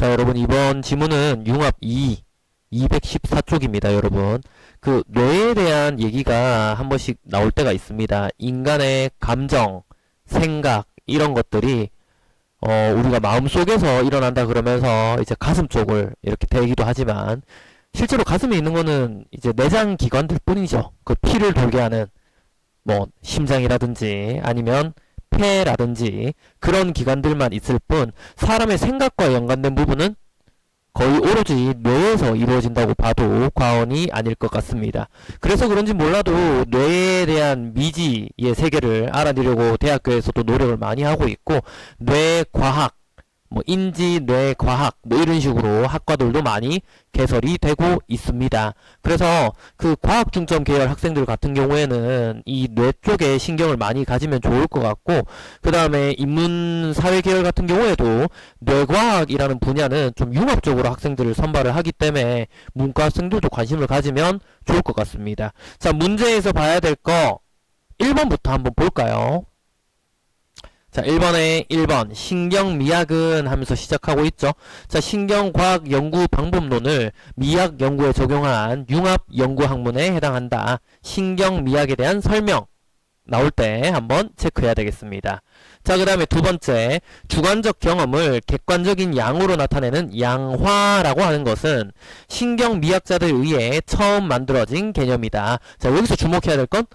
자, 여러분, 이번 지문은 융합 2, 214쪽입니다, 여러분. 그, 뇌에 대한 얘기가 한 번씩 나올 때가 있습니다. 인간의 감정, 생각, 이런 것들이, 우리가 마음속에서 일어난다 그러면서 이제 가슴 쪽을 이렇게 대기도 하지만, 실제로 가슴에 있는 거는 이제 내장 기관들 뿐이죠. 그 피를 돌게 하는, 뭐, 심장이라든지, 아니면 폐라든지 그런 기관들만 있을 뿐 사람의 생각과 연관된 부분은 거의 오로지 뇌에서 이루어진다고 봐도 과언이 아닐 것 같습니다. 그래서 그런지 몰라도 뇌에 대한 미지의 세계를 알아내려고 대학교에서도 노력을 많이 하고 있고 뇌과학, 뭐 인지 뇌과학 뭐 이런 식으로 학과들도 많이 개설이 되고 있습니다. 그래서 그 과학 중점 계열 학생들 같은 경우에는 이 뇌 쪽에 신경을 많이 가지면 좋을 것 같고 그 다음에 인문 사회 계열 같은 경우에도 뇌과학이라는 분야는 좀 융합적으로 학생들을 선발을 하기 때문에 문과 학생들도 관심을 가지면 좋을 것 같습니다. 자, 문제에서 봐야 될 거 1번부터 한번 볼까요? 자, 1번에 1번 신경미학은 하면서 시작하고 있죠. 자, 신경과학 연구 방법론을 미학 연구에 적용한 융합 연구 학문에 해당한다. 신경미학에 대한 설명 나올 때 한번 체크해야 되겠습니다. 자, 그 다음에 두 번째 주관적 경험을 객관적인 양으로 나타내는 양화라고 하는 것은 신경미학자들에 의해 처음 만들어진 개념이다. 자, 여기서 주목해야 될 건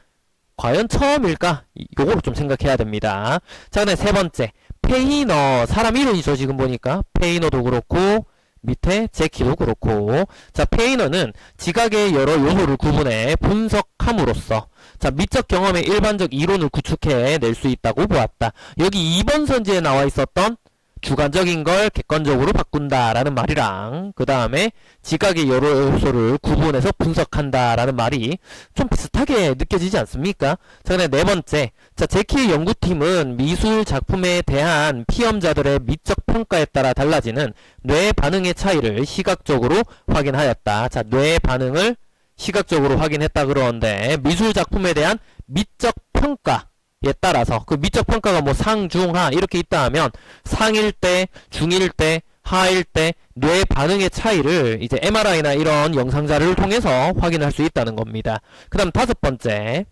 과연 처음일까? 요거를 좀 생각해야 됩니다. 자, 그다음에 세 번째 페이너 사람 이름이죠. 지금 보니까 페이너도 그렇고 밑에 제키도 그렇고 자, 페이너는 지각의 여러 요소를 구분해 분석함으로써 자, 미적 경험의 일반적 이론을 구축해 낼 수 있다고 보았다. 여기 2번 선지에 나와 있었던 주관적인 걸 객관적으로 바꾼다 라는 말이랑 그 다음에 지각의 여러 요소를 구분해서 분석한다 라는 말이 좀 비슷하게 느껴지지 않습니까? 자, 그다음에 네 번째 자, 제키의 연구팀은 미술 작품에 대한 피험자들의 미적 평가에 따라 달라지는 뇌 반응의 차이를 시각적으로 확인하였다. 자, 뇌 반응을 시각적으로 확인했다 그러는데 미술 작품에 대한 미적 평가 에 따라서 그 미적 평가가 뭐 상, 중, 하 이렇게 있다 하면 상일 때, 중일 때, 하일 때 뇌 반응의 차이를 이제 MRI나 이런 영상 자료를 통해서 확인할 수 있다는 겁니다. 그 다음 다섯 번째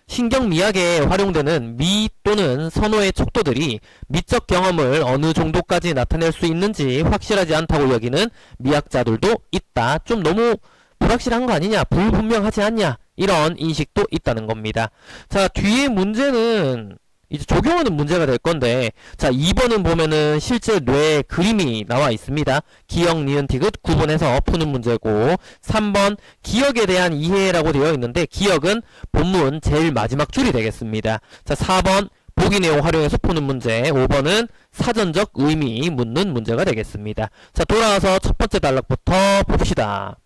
신경미학에 활용되는 미 또는 선호의 척도들이 미적 경험을 어느 정도까지 나타낼 수 있는지 확실하지 않다고 여기는 미학자들도 있다. 좀 너무 불확실한 거 아니냐? 불분명하지 않냐? 이런 인식도 있다는 겁니다. 자, 뒤에 문제는 이제 적용하는 문제가 될 건데 자, 2번은 보면은 실제 뇌 그림이 나와 있습니다. 기억, 니은, 디귿 구분해서 푸는 문제고 3번 기억에 대한 이해라고 되어 있는데 기억은 본문 제일 마지막 줄이 되겠습니다. 자, 4번 보기 내용 활용해서 푸는 문제 5번은 사전적 의미 묻는 문제가 되겠습니다. 자, 돌아와서 첫 번째 단락부터 봅시다.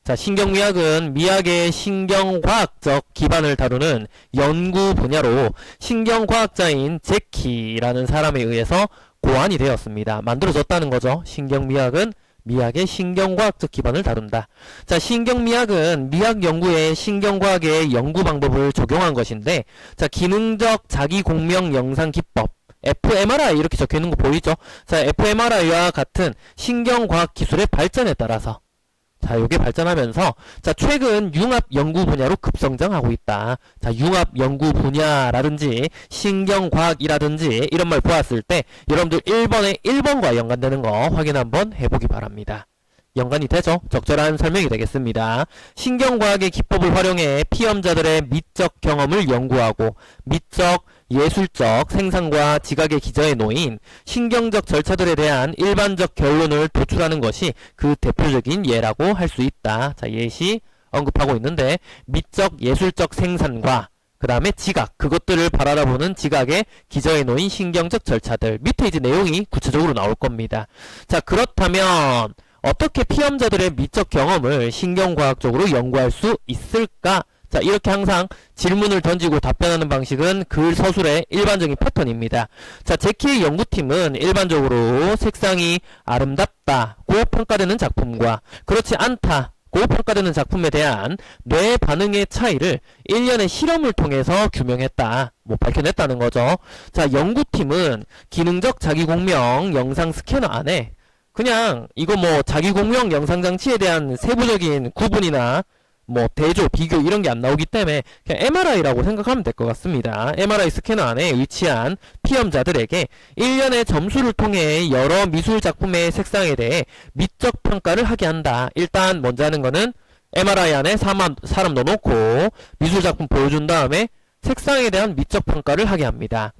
자, 신경미학은 미학의 신경과학적 기반을 다루는 연구 분야로 신경과학자인 제키라는 사람에 의해서 고안이 되었습니다. 만들어졌다는 거죠. 신경미학은 미학의 신경과학적 기반을 다룬다. 자, 신경미학은 미학 연구에 신경과학의 연구 방법을 적용한 것인데 자, 기능적 자기공명 영상 기법 fMRI 이렇게 적혀있는 거 보이죠? 자, fMRI와 같은 신경과학 기술의 발전에 따라서 자, 요게 발전하면서 자, 최근 융합 연구 분야로 급성장하고 있다. 자, 융합 연구 분야라든지 신경과학이라든지 이런 말 보았을 때 여러분들 1번에 1번과 연관되는 거 확인 한번 해보기 바랍니다. 연관이 되죠? 적절한 설명이 되겠습니다. 신경과학의 기법을 활용해 피험자들의 미적 경험을 연구하고 미적 예술적 생산과 지각의 기저에 놓인 신경적 절차들에 대한 일반적 결론을 도출하는 것이 그 대표적인 예라고 할 수 있다. 자, 예시 언급하고 있는데 미적 예술적 생산과 그 다음에 지각, 그것들을 바라보는 지각의 기저에 놓인 신경적 절차들 밑에 이제 내용이 구체적으로 나올 겁니다. 자, 그렇다면 어떻게 피험자들의 미적 경험을 신경과학적으로 연구할 수 있을까? 자, 이렇게 항상 질문을 던지고 답변하는 방식은 글 서술의 일반적인 패턴입니다. 자, 제키의 연구팀은 일반적으로 색상이 아름답다고 평가되는 작품과 그렇지 않다고 아름답고 평가되는 작품에 대한 뇌 반응의 차이를 1년의 실험을 통해서 규명했다. 뭐 밝혀냈다는 거죠. 자, 연구팀은 기능적 자기공명 영상 스캐너 안에 그냥 이거 뭐 자기공명 영상 장치에 대한 세부적인 구분이나 뭐 대조, 비교 이런 게 안 나오기 때문에 그냥 MRI라고 생각하면 될 것 같습니다. MRI 스캐너 안에 위치한 피험자들에게 1년의 점수를 통해 여러 미술 작품의 색상에 대해 미적 평가를 하게 한다. 일단 먼저 하는 거는 MRI 안에 사람 넣어놓고 미술 작품 보여준 다음에 색상에 대한 미적 평가를 하게 합니다.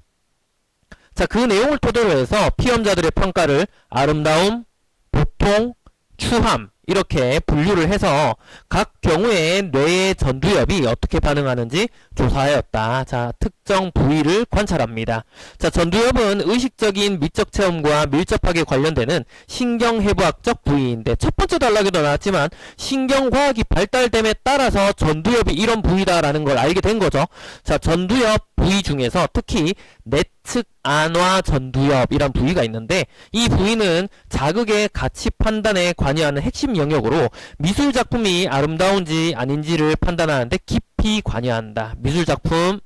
자, 그 내용을 토대로 해서 피험자들의 평가를 아름다움, 보통, 추함 이렇게 분류를 해서 각 경우에 뇌의 전두엽이 어떻게 반응하는지 조사하였다. 자, 특정 부위를 관찰합니다. 자, 전두엽은 의식적인 미적 체험과 밀접하게 관련되는 신경해부학적 부위인데 첫 번째 단락에도 나왔지만 신경과학이 발달됨에 따라서 전두엽이 이런 부위다라는 걸 알게 된 거죠. 자, 전두엽 부위 중에서 특히 내측 안화 전두엽이란 부위가 있는데 이 부위는 자극의 가치 판단에 관여하는 핵심 영역으로 미술 작품이 아름다운지 아닌지를 판단하는데 깊이 관여한다. 미술 작품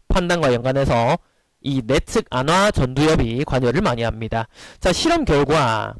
판단과 연관해서 이 내측 안화 전두엽이 관여를 많이 합니다. 자, 실험 결과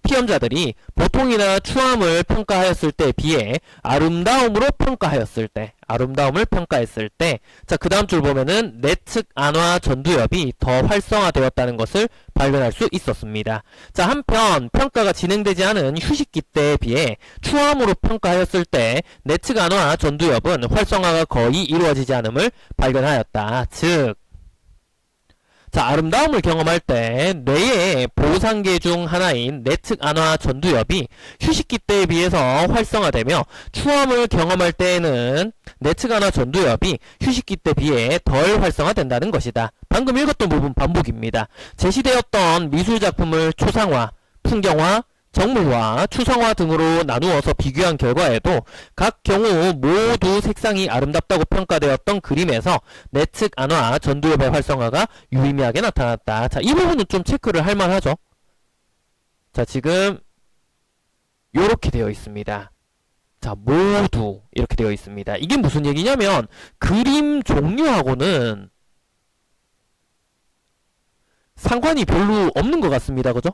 피험자들이 보통이나 추함을 평가하였을 때에 비해 아름다움을 평가했을 때, 자, 그 다음 줄 보면은 내측 안화 전두엽이 더 활성화되었다는 것을 발견할 수 있었습니다. 자, 한편 평가가 진행되지 않은 휴식기 때에 비해 추함으로 평가하였을 때 내측 안화 전두엽은 활성화가 거의 이루어지지 않음을 발견하였다. 즉, 자, 아름다움을 경험할 때 뇌의 보상계 중 하나인 내측 안화 전두엽이 휴식기 때에 비해서 활성화되며 추함을 경험할 때에는 내측 안화 전두엽이 휴식기 때에 비해 덜 활성화된다는 것이다. 방금 읽었던 부분 반복입니다. 제시되었던 미술작품을 초상화, 풍경화, 정물화, 추상화 등으로 나누어서 비교한 결과에도 각 경우 모두 색상이 아름답다고 평가되었던 그림에서 내측 안화 전두엽의 활성화가 유의미하게 나타났다. 자, 이 부분은 좀 체크를 할 만하죠. 자, 지금 요렇게 되어 있습니다. 자, 모두 이렇게 되어 있습니다. 이게 무슨 얘기냐면 그림 종류하고는 상관이 별로 없는 것 같습니다. 그죠?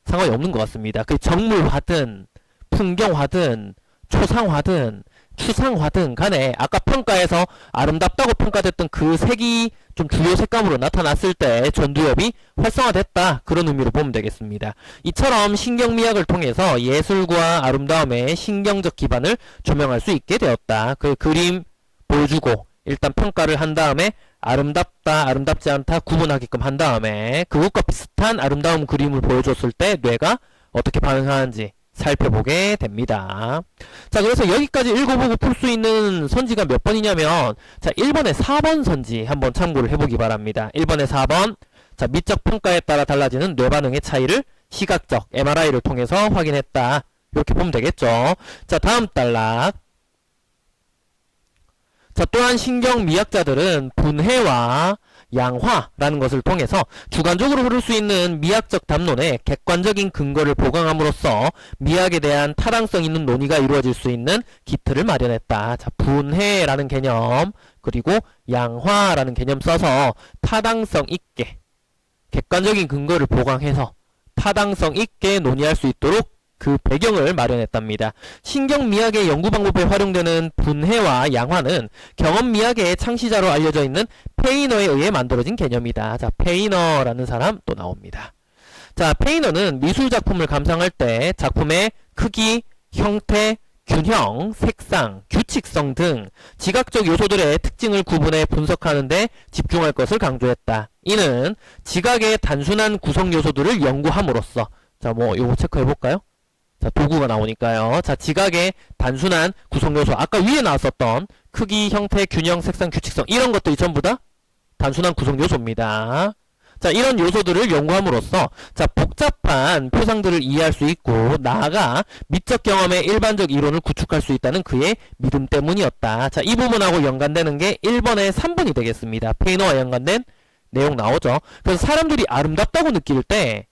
상관이 없는 것 같습니다. 그 정물화든 풍경화든 초상화든 추상화든 간에 아까 평가에서 아름답다고 평가됐던 그 색이 좀 주요 색감으로 나타났을 때 전두엽이 활성화됐다. 그런 의미로 보면 되겠습니다. 이처럼 신경미학을 통해서 예술과 아름다움의 신경적 기반을 조명할 수 있게 되었다. 그 그림 보여주고 일단 평가를 한 다음에 아름답다, 아름답지 않다 구분하게끔 한 다음에 그것과 비슷한 아름다운 그림을 보여줬을 때 뇌가 어떻게 반응하는지 살펴보게 됩니다. 자, 그래서 여기까지 읽어보고 풀 수 있는 선지가 몇 번이냐면 자, 1번에 4번 선지 한번 참고를 해보기 바랍니다. 1번에 4번 자, 미적 평가에 따라 달라지는 뇌 반응의 차이를 시각적 MRI를 통해서 확인했다. 이렇게 보면 되겠죠. 자, 다음 단락 자, 또한 신경미학자들은 분해와 양화라는 것을 통해서 주관적으로 흐를 수 있는 미학적 담론에 객관적인 근거를 보강함으로써 미학에 대한 타당성 있는 논의가 이루어질 수 있는 기틀을 마련했다. 자, 분해라는 개념 그리고 양화라는 개념 써서 타당성 있게 객관적인 근거를 보강해서 타당성 있게 논의할 수 있도록 그 배경을 마련했답니다. 신경미학의 연구 방법에 활용되는 분해와 양화는 경험미학의 창시자로 알려져 있는 페이너에 의해 만들어진 개념이다. 자, 페이너라는 사람 또 나옵니다. 자, 페이너는 미술작품을 감상할 때 작품의 크기, 형태, 균형, 색상, 규칙성 등 지각적 요소들의 특징을 구분해 분석하는 데 집중할 것을 강조했다. 이는 지각의 단순한 구성 요소들을 연구함으로써 자, 뭐 요거 체크해 볼까요? 자, 도구가 나오니까요. 자, 지각의 단순한 구성요소 아까 위에 나왔었던 크기, 형태, 균형, 색상, 규칙성 이런 것들이 전부 다 단순한 구성요소입니다. 자, 이런 요소들을 연구함으로써 자, 복잡한 표상들을 이해할 수 있고 나아가 미적 경험의 일반적 이론을 구축할 수 있다는 그의 믿음 때문이었다. 자, 이 부분하고 연관되는 게 1번에 3번이 되겠습니다. 페이너와 연관된 내용 나오죠. 그래서 사람들이 아름답다고 느낄 때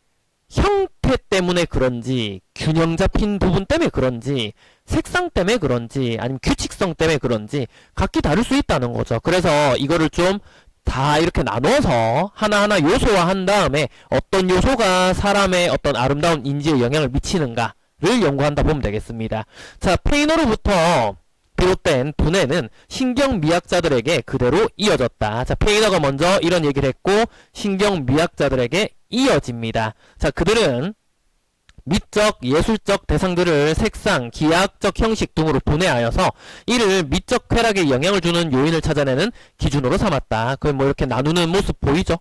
형태 형태 때문에 그런지, 균형 잡힌 부분 때문에 그런지, 색상 때문에 그런지, 아니면 규칙성 때문에 그런지 각기 다를 수 있다는 거죠. 그래서 이거를 좀 다 이렇게 나눠서 하나하나 요소화한 다음에 어떤 요소가 사람의 어떤 아름다운 인지에 영향을 미치는가를 연구한다 보면 되겠습니다. 자, 페이너로부터 비롯된 분해는 신경미학자들에게 그대로 이어졌다. 자, 페이너가 먼저 이런 얘기를 했고 신경미학자들에게 이어집니다. 자, 그들은 미적, 예술적 대상들을 색상, 기하학적 형식 등으로 분해하여서 이를 미적 쾌락에 영향을 주는 요인을 찾아내는 기준으로 삼았다. 그럼 뭐 이렇게 나누는 모습 보이죠?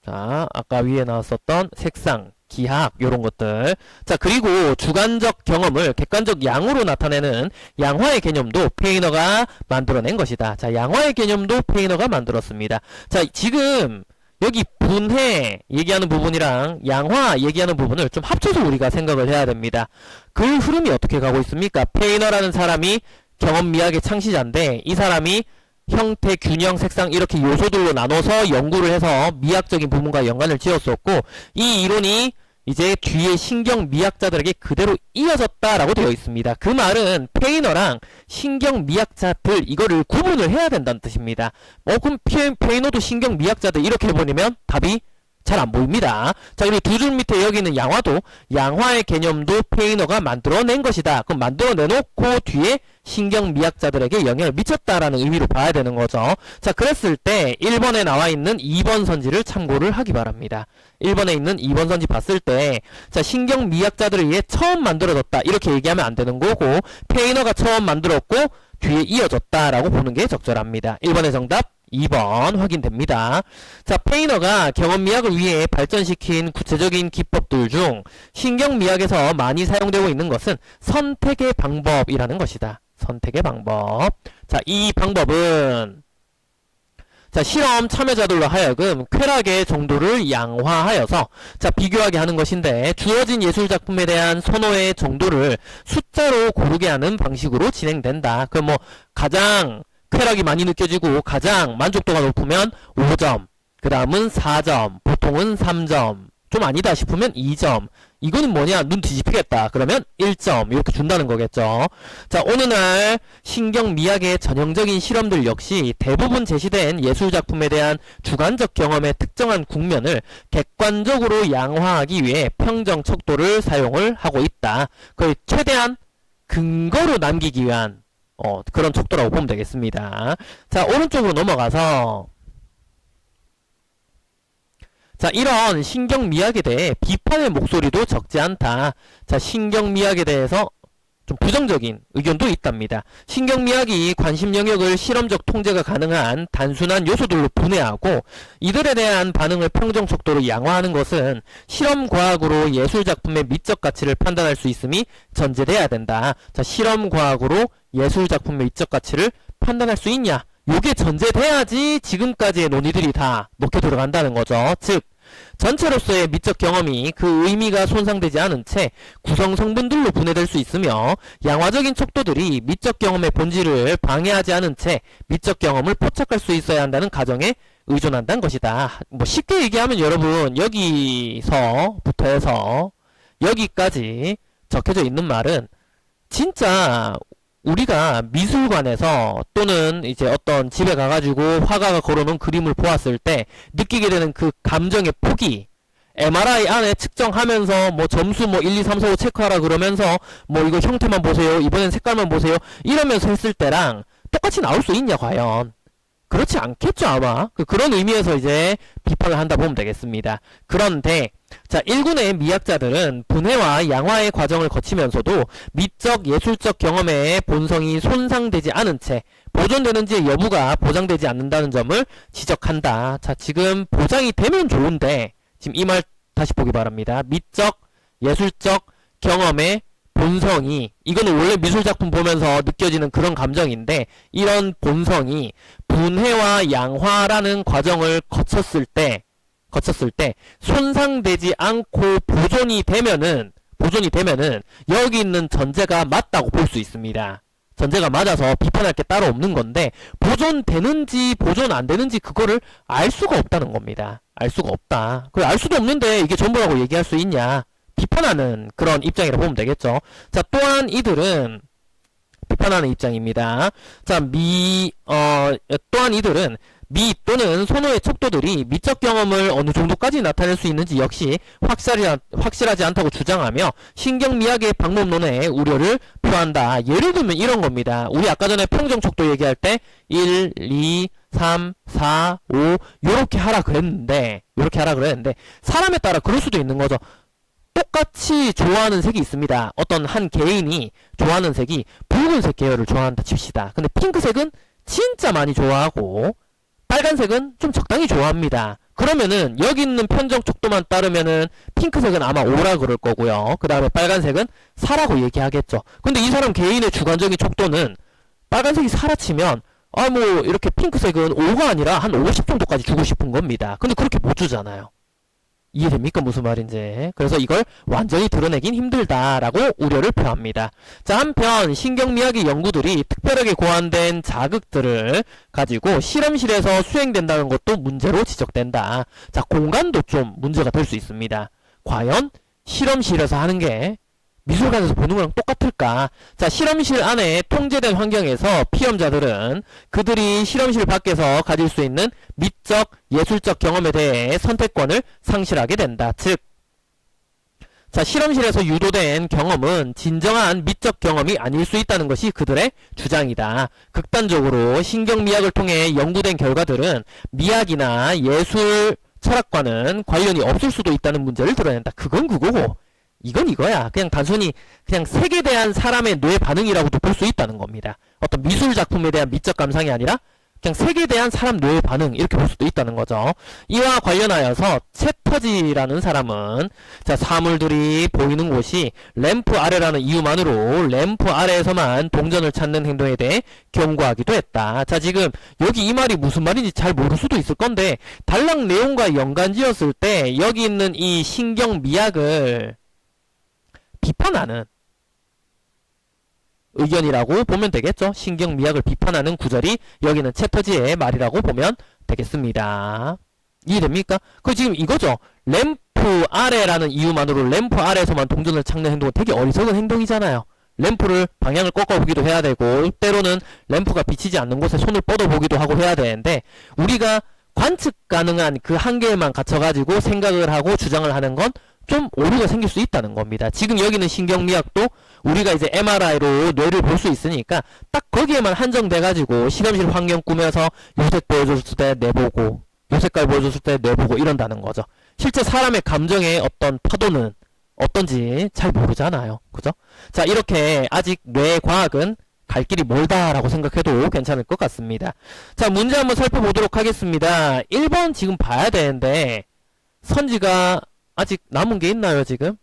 자, 아까 위에 나왔었던 색상, 기하학 요런 것들. 자, 그리고 주관적 경험을 객관적 양으로 나타내는 양화의 개념도 페이너가 만들어낸 것이다. 자, 양화의 개념도 페이너가 만들었습니다. 자, 지금 여기 분해 얘기하는 부분이랑 양화 얘기하는 부분을 좀 합쳐서 우리가 생각을 해야 됩니다. 그 흐름이 어떻게 가고 있습니까? 페이너라는 사람이 경험미학의 창시자인데 이 사람이 형태, 균형, 색상 이렇게 요소들로 나눠서 연구를 해서 미학적인 부분과 연관을 지었었고 이 이론이 이제 뒤에 신경미학자들에게 그대로 이어졌다라고 되어 있습니다. 그 말은 페이너랑 신경미학자들 이거를 구분을 해야 된다는 뜻입니다. 그럼 페이너도 신경미학자들 이렇게 해버리면 답이 잘 안 보입니다. 자, 그리고 두 줄 밑에 여기 있는 양화도 양화의 개념도 페이너가 만들어낸 것이다. 그럼 만들어내놓고 뒤에 신경미학자들에게 영향을 미쳤다라는 의미로 봐야 되는 거죠. 자, 그랬을 때 1번에 나와 있는 2번 선지를 참고를 하기 바랍니다. 1번에 있는 2번 선지 봤을 때 자, 신경미학자들에 의해 처음 만들어졌다 이렇게 얘기하면 안 되는 거고 페이너가 처음 만들었고 뒤에 이어졌다라고 보는 게 적절합니다. 1번의 정답 2번 확인됩니다. 자, 페이너가 경험미학을 위해 발전시킨 구체적인 기법들 중 신경미학에서 많이 사용되고 있는 것은 선택의 방법이라는 것이다. 선택의 방법. 자, 이 방법은 자, 실험 참여자들로 하여금 쾌락의 정도를 양화하여서 자, 비교하게 하는 것인데 주어진 예술작품에 대한 선호의 정도를 숫자로 고르게 하는 방식으로 진행된다. 그럼 뭐 가장 쾌락이 많이 느껴지고 가장 만족도가 높으면 5점, 그 다음은 4점, 보통은 3점, 좀 아니다 싶으면 2점. 이거는 뭐냐? 눈 뒤집히겠다. 그러면 1점 이렇게 준다는 거겠죠. 자, 오늘날 신경미학의 전형적인 실험들 역시 대부분 제시된 예술작품에 대한 주관적 경험의 특정한 국면을 객관적으로 양화하기 위해 평정 척도를 사용을 하고 있다. 그걸 최대한 근거로 남기기 위한 그런 척도라고 보면 되겠습니다. 자, 오른쪽으로 넘어가서 자, 이런 신경미학에 대해 비판의 목소리도 적지 않다. 자, 신경미학에 대해서 좀 부정적인 의견도 있답니다. 신경미학이 관심 영역을 실험적 통제가 가능한 단순한 요소들로 분해하고 이들에 대한 반응을 평정 척도로 양화하는 것은 실험과학으로 예술작품의 미적 가치를 판단할 수 있음이 전제돼야 된다. 자, 실험과학으로 예술작품의 미적 가치를 판단할 수 있냐? 요게 전제돼야지 지금까지의 논의들이 다 먹혀 들어간다는 거죠. 즉 전체로서의 미적 경험이 그 의미가 손상되지 않은 채 구성 성분들로 분해될 수 있으며 양화적인 척도들이 미적 경험의 본질을 방해하지 않은 채 미적 경험을 포착할 수 있어야 한다는 가정에 의존한다는 것이다. 뭐 쉽게 얘기하면 여러분 여기서부터 해서 여기까지 적혀져 있는 말은 진짜 우리가 미술관에서 또는 이제 어떤 집에 가가지고 화가가 걸어놓은 그림을 보았을 때 느끼게 되는 그 감정의 폭이 MRI 안에 측정하면서 뭐 점수 뭐 1, 2, 3, 4, 5 체크하라 그러면서 뭐 이거 형태만 보세요. 이번엔 색깔만 보세요. 이러면서 했을 때랑 똑같이 나올 수 있냐 과연. 그렇지 않겠죠 아마. 그런 의미에서 이제 비판을 한다 보면 되겠습니다. 그런데 자, 1군의 미학자들은 분해와 양화의 과정을 거치면서도 미적 예술적 경험의 본성이 손상되지 않은 채 보존되는지의 여부가 보장되지 않는다는 점을 지적한다. 자, 지금 보장이 되면 좋은데 지금 이 말 다시 보기 바랍니다. 미적 예술적 경험의 본성이 이거는 원래 미술작품 보면서 느껴지는 그런 감정인데 이런 본성이 분해와 양화라는 과정을 거쳤을 때 손상되지 않고 보존이 되면은 여기 있는 전제가 맞다고 볼 수 있습니다. 전제가 맞아서 비판할 게 따로 없는 건데, 보존되는지 보존 안 되는지 그거를 알 수가 없다는 겁니다. 알 수가 없다. 그 알 수도 없는데 이게 전부라고 얘기할 수 있냐? 비판하는 그런 입장이라 보면 되겠죠. 자, 또한 이들은 비판하는 입장입니다. 자, 또한 이들은 미 또는 선호의 척도들이 미적 경험을 어느 정도까지 나타낼 수 있는지 역시 확실하지 않다고 주장하며 신경미학의 방법론에 우려를 표한다. 예를 들면 이런 겁니다. 우리 아까 전에 평정 척도 얘기할 때 1, 2, 3, 4, 5 요렇게 하라 그랬는데 사람에 따라 그럴 수도 있는 거죠. 똑같이 좋아하는 색이 있습니다. 어떤 한 개인이 좋아하는 색이 붉은색 계열을 좋아한다 칩시다. 근데 핑크색은 진짜 많이 좋아하고 빨간색은 좀 적당히 좋아합니다. 그러면은 여기 있는 편정 척도만 따르면은 핑크색은 아마 오라 그럴 거고요. 그 다음에 빨간색은 사라고 얘기하겠죠. 근데 이 사람 개인의 주관적인 척도는 빨간색이 사라 치면 이렇게 핑크색은 5가 아니라 한 50 정도까지 주고 싶은 겁니다. 근데 그렇게 못 주잖아요. 이해됩니까? 무슨 말인지. 그래서 이걸 완전히 드러내긴 힘들다라고 우려를 표합니다. 자, 한편 신경미학의 연구들이 특별하게 고안된 자극들을 가지고 실험실에서 수행된다는 것도 문제로 지적된다. 자, 공간도 좀 문제가 될 수 있습니다. 과연 실험실에서 하는 게 미술관에서 보는 거랑 똑같을까? 자, 실험실 안에 통제된 환경에서 피험자들은 그들이 실험실 밖에서 가질 수 있는 미적, 예술적 경험에 대해 선택권을 상실하게 된다. 즉, 자, 실험실에서 유도된 경험은 진정한 미적 경험이 아닐 수 있다는 것이 그들의 주장이다. 극단적으로 신경미학을 통해 연구된 결과들은 미학이나 예술, 철학과는 관련이 없을 수도 있다는 문제를 드러낸다. 그건 그거고. 이건 이거야. 그냥 단순히 그냥 색에 대한 사람의 뇌 반응이라고도 볼 수 있다는 겁니다. 어떤 미술 작품에 대한 미적 감상이 아니라 그냥 색에 대한 사람 뇌의 반응 이렇게 볼 수도 있다는 거죠. 이와 관련하여서 채터지라는 사람은 자, 사물들이 보이는 곳이 램프 아래라는 이유만으로 램프 아래에서만 동전을 찾는 행동에 대해 경고하기도 했다. 자, 지금 여기 이 말이 무슨 말인지 잘 모를 수도 있을 건데 단락 내용과 연관지었을 때 여기 있는 이 신경미학을 비판하는 의견이라고 보면 되겠죠. 신경미학을 비판하는 구절이 여기는 채터지의 말이라고 보면 되겠습니다. 이해됩니까? 그 지금 이거죠. 램프 아래라는 이유만으로 램프 아래에서만 동전을 찾는 행동은 되게 어리석은 행동이잖아요. 램프를 방향을 꺾어보기도 해야 되고 때로는 램프가 비치지 않는 곳에 손을 뻗어보기도 하고 해야 되는데 우리가 관측 가능한 그 한계에만 갇혀가지고 생각을 하고 주장을 하는 건 좀 오류가 생길 수 있다는 겁니다. 지금 여기는 신경미학도 우리가 이제 MRI로 뇌를 볼 수 있으니까 딱 거기에만 한정돼가지고 실험실 환경 꾸며서 요색 보여줬을 때 내보고 요색깔 보여줬을 때 내보고 이런다는 거죠. 실제 사람의 감정의 어떤 파도는 어떤지 잘 모르잖아요. 그죠? 자, 이렇게 아직 뇌과학은 갈 길이 멀다라고 생각해도 괜찮을 것 같습니다. 자, 문제 한번 살펴보도록 하겠습니다. 1번 지금 봐야 되는데 선지가 아직 남은 게 있나요, 지금?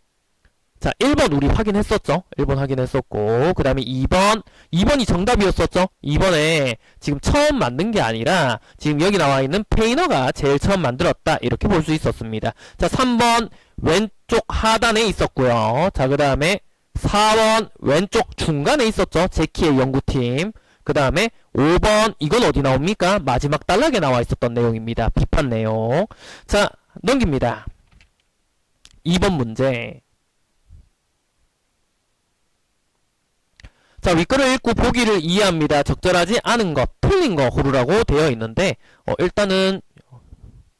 자, 1번 우리 확인했었죠? 1번 확인했었고, 그 다음에 2번이 정답이었었죠? 2번에 지금 처음 만든 게 아니라, 지금 여기 나와 있는 페이너가 제일 처음 만들었다. 이렇게 볼 수 있었습니다. 자, 3번 왼쪽 하단에 있었고요. 자, 그 다음에 4번 왼쪽 중간에 있었죠? 제키의 연구팀. 그 다음에 5번, 이건 어디 나옵니까? 마지막 단락에 나와 있었던 내용입니다. 비판 내용. 자, 넘깁니다. 2번 문제. 자, 윗글을 읽고 보기를 이해합니다. 적절하지 않은 것, 틀린 거 고르라고 되어 있는데 일단은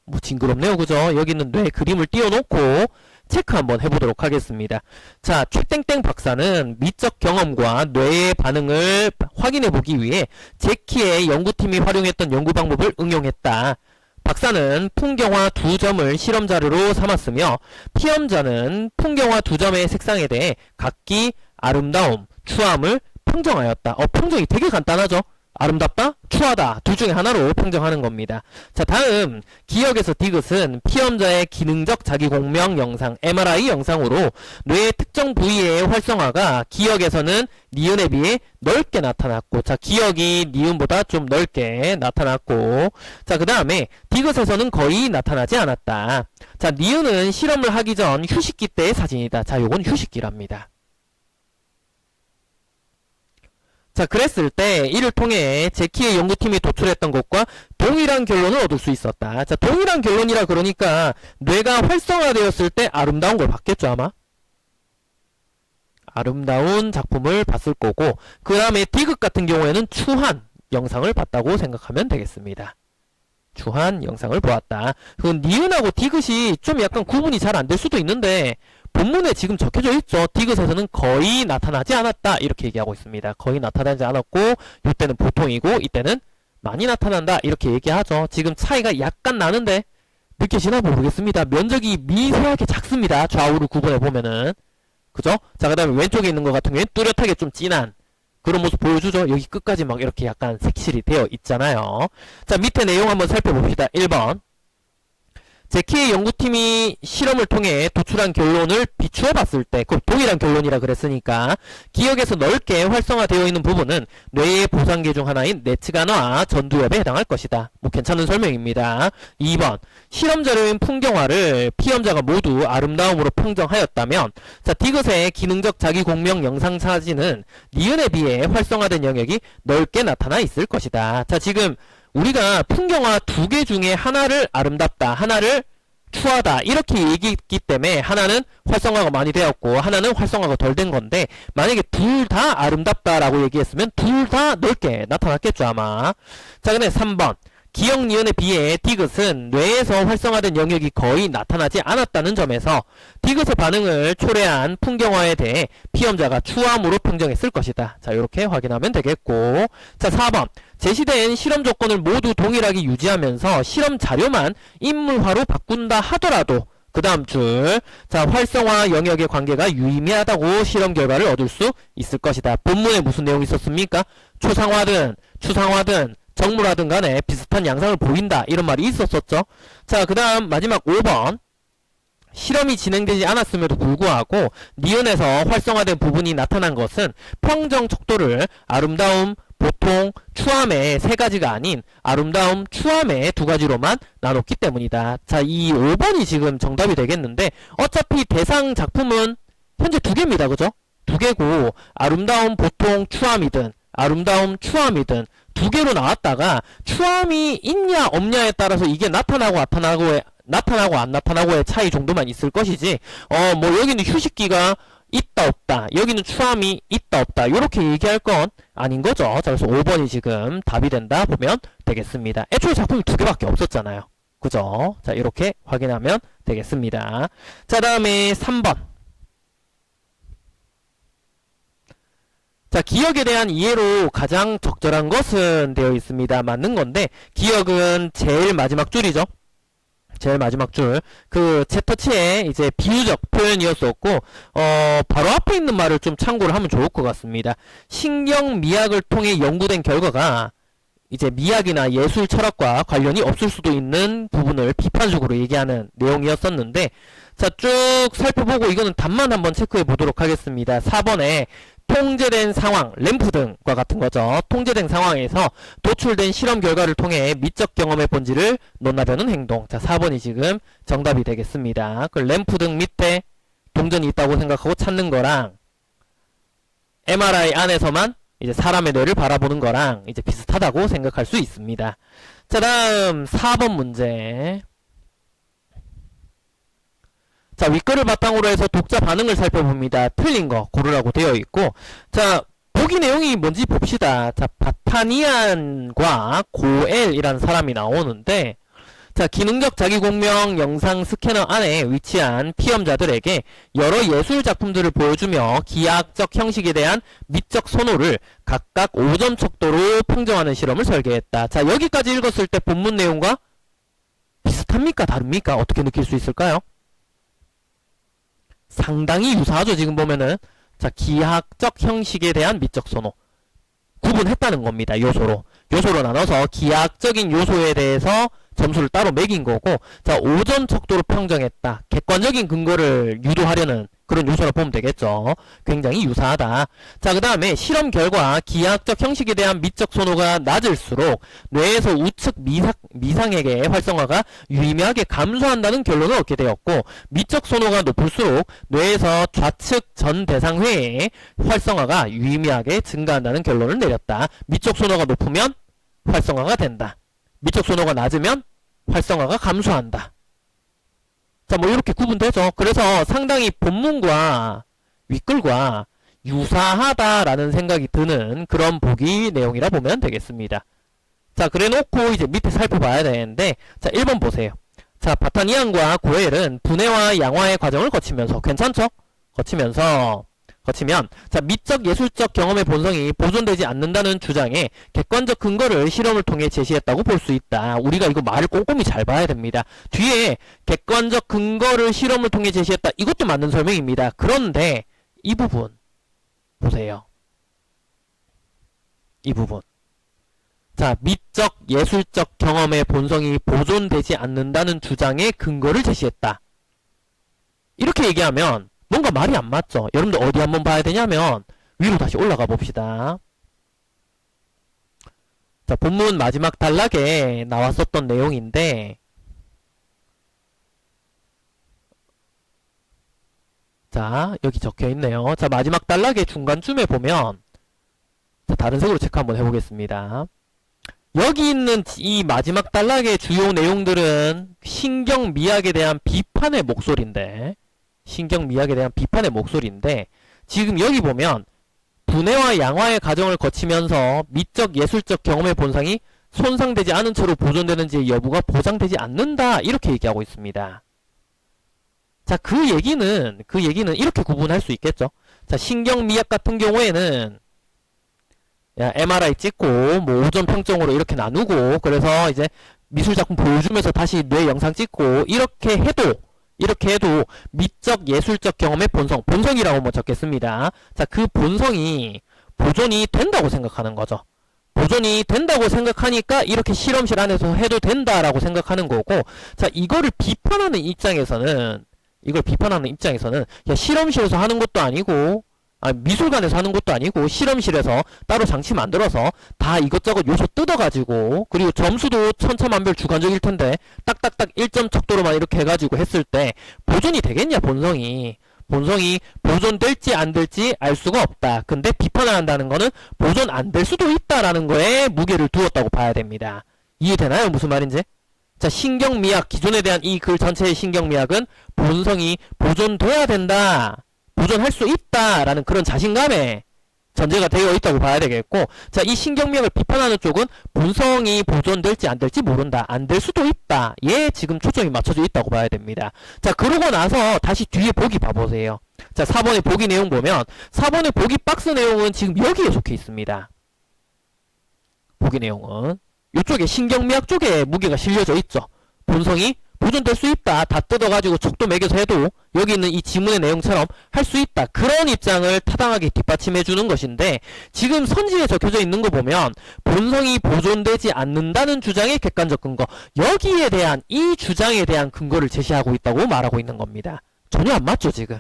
뭐 징그럽네요. 그죠? 여기는 뇌 그림을 띄워놓고 체크 한번 해보도록 하겠습니다. 자, 최땡땡 박사는 미적 경험과 뇌의 반응을 확인해보기 위해 제키의 연구팀이 활용했던 연구 방법을 응용했다. 박사는 풍경화 2점을 실험 자료로 삼았으며 피험자는 풍경화 2점의 색상에 대해 각기 아름다움, 추함을 평정하였다. 평정이 되게 간단하죠? 아름답다? 추하다. 둘 중에 하나로 평정하는 겁니다. 자, 다음 기억에서 디귿은 피험자의 기능적 자기공명 영상, MRI 영상으로 뇌의 특정 부위의 활성화가 기억에서는 니은에 비해 넓게 나타났고, 자, 기억이 니은보다 좀 넓게 나타났고, 자, 그 다음에 디귿에서는 거의 나타나지 않았다. 자, 니은은 실험을 하기 전 휴식기 때의 사진이다. 자, 요건 휴식기랍니다. 자, 그랬을 때 이를 통해 제키의 연구팀이 도출했던 것과 동일한 결론을 얻을 수 있었다. 자, 동일한 결론이라 그러니까 뇌가 활성화되었을 때 아름다운 걸 봤겠죠, 아마? 아름다운 작품을 봤을 거고, 그 다음에 디귿 같은 경우에는 추한 영상을 봤다고 생각하면 되겠습니다. 추한 영상을 보았다. 그건 니은하고 디귿이 좀 약간 구분이 잘 안 될 수도 있는데 본문에 지금 적혀져 있죠. 디귿에서는 거의 나타나지 않았다 이렇게 얘기하고 있습니다. 거의 나타나지 않았고 이때는 보통이고 이때는 많이 나타난다 이렇게 얘기하죠. 지금 차이가 약간 나는데 느껴지나 모르겠습니다. 면적이 미세하게 작습니다. 좌우를 구분해 보면은 그죠? 자, 그 다음에 왼쪽에 있는 것 같은 경우에는 뚜렷하게 좀 진한 그런 모습 보여주죠. 여기 끝까지 막 이렇게 약간 색칠이 되어 있잖아요. 자, 밑에 내용 한번 살펴봅시다. 1번. 제키의 연구팀이 실험을 통해 도출한 결론을 비추어 봤을 때, 그 동일한 결론이라 그랬으니까 기억에서 넓게 활성화되어 있는 부분은 뇌의 보상계 중 하나인 내츠간화 전두엽에 해당할 것이다. 뭐 괜찮은 설명입니다. 2번. 실험 자료인 풍경화를 피험자가 모두 아름다움으로 평정하였다면, 자, 디귿의 기능적 자기 공명 영상 사진은 니은에 비해 활성화된 영역이 넓게 나타나 있을 것이다. 자, 지금 우리가 풍경화 두 개 중에 하나를 아름답다, 하나를 추하다 이렇게 얘기했기 때문에 하나는 활성화가 많이 되었고 하나는 활성화가 덜 된 건데 만약에 둘 다 아름답다라고 얘기했으면 둘 다 넓게 나타났겠죠 아마. 자, 근데 3번. 기억 니은에 비해 디귿은 뇌에서 활성화된 영역이 거의 나타나지 않았다는 점에서 디귿의 반응을 초래한 풍경화에 대해 피험자가 추함으로 평정했을 것이다. 자, 이렇게 확인하면 되겠고, 자, 4번. 제시된 실험 조건을 모두 동일하게 유지하면서 실험 자료만 인물화로 바꾼다 하더라도 그 다음 줄, 자, 활성화 영역의 관계가 유의미하다고 실험 결과를 얻을 수 있을 것이다. 본문에 무슨 내용이 있었습니까? 초상화든 추상화든 정물하든 간에 비슷한 양상을 보인다 이런 말이 있었었죠. 자, 그 다음 마지막 5번. 실험이 진행되지 않았음에도 불구하고 니은에서 활성화된 부분이 나타난 것은 평정 척도를 아름다움, 보통, 추함의 세 가지가 아닌 아름다움, 추함의 두 가지로만 나눴기 때문이다. 자, 이 5번이 지금 정답이 되겠는데 어차피 대상 작품은 현재 두 개입니다. 그죠? 두 개고 아름다움, 보통, 추함이든 아름다움, 추함이든 두 개로 나왔다가 추함이 있냐 없냐에 따라서 이게 나타나고 안 나타나고의 차이 정도만 있을 것이지 뭐 여기는 휴식기가 있다 없다 여기는 추함이 있다 없다 요렇게 얘기할 건 아닌 거죠. 자, 그래서 5번이 지금 답이 된다 보면 되겠습니다. 애초에 작품이 두 개밖에 없었잖아요. 그죠? 자, 이렇게 확인하면 되겠습니다. 자, 다음에 3번. 자, 기억에 대한 이해로 가장 적절한 것은 되어 있습니다. 맞는 건데 기억은 제일 마지막 줄이죠. 제일 마지막 줄. 그 챕터치의 이제 비유적 표현이었었고 바로 앞에 있는 말을 좀 참고를 하면 좋을 것 같습니다. 신경미학을 통해 연구된 결과가 이제 미학이나 예술 철학과 관련이 없을 수도 있는 부분을 비판적으로 얘기하는 내용이었었는데 자, 쭉 살펴보고 이거는 답만 한번 체크해 보도록 하겠습니다. 4번에 통제된 상황, 램프 등과 같은 거죠. 통제된 상황에서 도출된 실험 결과를 통해 미적 경험의 본질을 논하려는 행동. 자, 4번이 지금 정답이 되겠습니다. 그 램프 등 밑에 동전이 있다고 생각하고 찾는 거랑 MRI 안에서만 이제 사람의 뇌를 바라보는 거랑 이제 비슷하다고 생각할 수 있습니다. 자, 다음 4번 문제. 자, 윗글을 바탕으로 해서 독자 반응을 살펴봅니다. 틀린 거 고르라고 되어 있고, 자, 보기 내용이 뭔지 봅시다. 자, 바타니안과 고엘이라는 사람이 나오는데, 자, 기능적 자기공명 영상 스캐너 안에 위치한 피험자들에게 여러 예술 작품들을 보여주며 기하학적 형식에 대한 미적 선호를 각각 5점 척도로 평정하는 실험을 설계했다. 자, 여기까지 읽었을 때 본문 내용과 비슷합니까? 다릅니까? 어떻게 느낄 수 있을까요? 상당히 유사하죠. 지금 보면은 자, 기하학적 형식에 대한 미적 선호 구분했다는 겁니다. 요소로 나눠서 기하학적인 요소에 대해서 점수를 따로 매긴 거고, 자, 5점 척도로 평정했다. 객관적인 근거를 유도하려는 그런 요소라 보면 되겠죠. 굉장히 유사하다. 자, 그 다음에 실험 결과 기하학적 형식에 대한 미적 선호가 낮을수록 뇌에서 우측 미상에게 활성화가 유의미하게 감소한다는 결론을 얻게 되었고, 미적 선호가 높을수록 뇌에서 좌측 전 대상회의 활성화가 유의미하게 증가한다는 결론을 내렸다. 미적 선호가 높으면 활성화가 된다. 미적 선호가 낮으면 활성화가 감소한다. 자, 뭐 이렇게 구분되죠. 그래서 상당히 본문과 윗글과 유사하다라는 생각이 드는 그런 보기 내용이라 보면 되겠습니다. 자, 그래 놓고 이제 밑에 살펴봐야 되는데, 자, 1번 보세요. 자, 바타니안과 고엘은 분해와 양화의 과정을 거치면서, 괜찮죠? 거치면, 자, 미적 예술적 경험의 본성이 보존되지 않는다는 주장에 객관적 근거를 실험을 통해 제시했다고 볼 수 있다. 우리가 이거 말을 꼼꼼히 잘 봐야 됩니다. 뒤에 객관적 근거를 실험을 통해 제시했다. 이것도 맞는 설명입니다. 그런데 이 부분 보세요. 이 부분. 자, 미적 예술적 경험의 본성이 보존되지 않는다는 주장에 근거를 제시했다. 이렇게 얘기하면 뭔가 말이 안 맞죠? 여러분들 어디 한번 봐야 되냐면 위로 다시 올라가 봅시다. 자, 본문 마지막 단락에 나왔었던 내용인데, 자, 여기 적혀 있네요. 자, 마지막 단락의 중간쯤에 보면, 자, 다른 색으로 체크 한번 해보겠습니다. 여기 있는 이 마지막 단락의 주요 내용들은 신경미학에 대한 비판의 목소리인데, 지금 여기 보면 분해와 양화의 과정을 거치면서 미적 예술적 경험의 본성이 손상되지 않은 채로 보존되는지 여부가 보장되지 않는다, 이렇게 얘기하고 있습니다. 자, 그 얘기는 이렇게 구분할 수 있겠죠. 자, 신경미학 같은 경우에는 MRI 찍고 뭐 오전 평점으로 이렇게 나누고, 그래서 이제 미술작품 보여주면서 다시 뇌 영상 찍고 이렇게 해도 미적 예술적 경험의 본성이라고 뭐 적겠습니다. 자, 그 본성이 보존이 된다고 생각하는 거죠. 보존이 된다고 생각하니까 이렇게 실험실 안에서 해도 된다라고 생각하는 거고, 자, 이거를 비판하는 입장에서는 야, 실험실에서 하는 것도 아니고, 미술관에서 하는 것도 아니고 실험실에서 따로 장치 만들어서 다 이것저것 요소 뜯어가지고, 그리고 점수도 천차만별 주관적일 텐데 딱딱딱 1점 척도로만 이렇게 해가지고 했을 때 보존이 되겠냐? 본성이 보존될지 안 될지 알 수가 없다. 근데 비판을 한다는 거는 보존 안 될 수도 있다라는 거에 무게를 두었다고 봐야 됩니다. 이해되나요? 무슨 말인지? 자, 신경미학, 기존에 대한 이 글 전체의 신경미학은 본성이 보존돼야 된다, 보존할 수 있다라는 그런 자신감에 전제가 되어 있다고 봐야 되겠고, 자, 이 신경미학을 비판하는 쪽은 본성이 보존될지 안 될지 모른다, 안 될 수도 있다, 얘 지금 초점이 맞춰져 있다고 봐야 됩니다. 자, 그러고 나서 다시 뒤에 보기 봐보세요. 자, 4번의 보기 내용 보면 4번의 보기 박스 내용은 지금 여기에 적혀 있습니다. 보기 내용은 이쪽에 신경미학 쪽에 무게가 실려져 있죠. 본성이 보존될 수 있다, 다 뜯어가지고 척도 매겨서 해도 여기 있는 이 지문의 내용처럼 할 수 있다, 그런 입장을 타당하게 뒷받침해 주는 것인데, 지금 선지에 적혀져 있는 거 보면 본성이 보존되지 않는다는 주장의 객관적 근거, 여기에 대한 이 주장에 대한 근거를 제시하고 있다고 말하고 있는 겁니다. 전혀 안 맞죠. 지금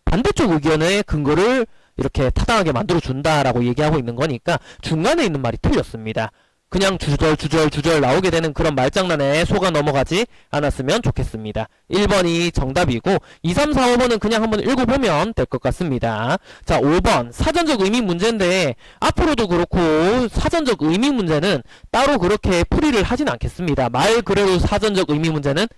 반대쪽 의견의 근거를 이렇게 타당하게 만들어 준다라고 얘기하고 있는 거니까 중간에 있는 말이 틀렸습니다. 그냥 주절 나오게 되는 그런 말장난에 속아 넘어가지 않았으면 좋겠습니다. 1번이 정답이고 2, 3, 4, 5번은 그냥 한번 읽어보면 될 것 같습니다. 자, 5번 사전적 의미 문제인데 앞으로도 그렇고 사전적 의미 문제는 따로 그렇게 풀이를 하진 않겠습니다. 말 그대로 사전적 의미 문제는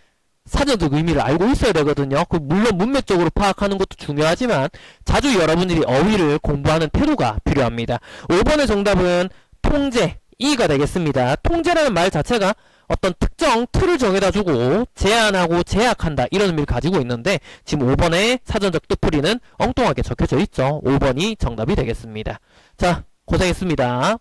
사전적 의미를 알고 있어야 되거든요. 물론 문맥적으로 파악하는 것도 중요하지만 자주 여러분들이 어휘를 공부하는 태도가 필요합니다. 5번의 정답은 통제, E가 되겠습니다. 통제라는 말 자체가 어떤 특정 틀을 정해다 주고 제한하고 제약한다, 이런 의미를 가지고 있는데 지금 5번의 사전적 뜻풀이는 엉뚱하게 적혀져 있죠. 5번이 정답이 되겠습니다. 자, 고생했습니다.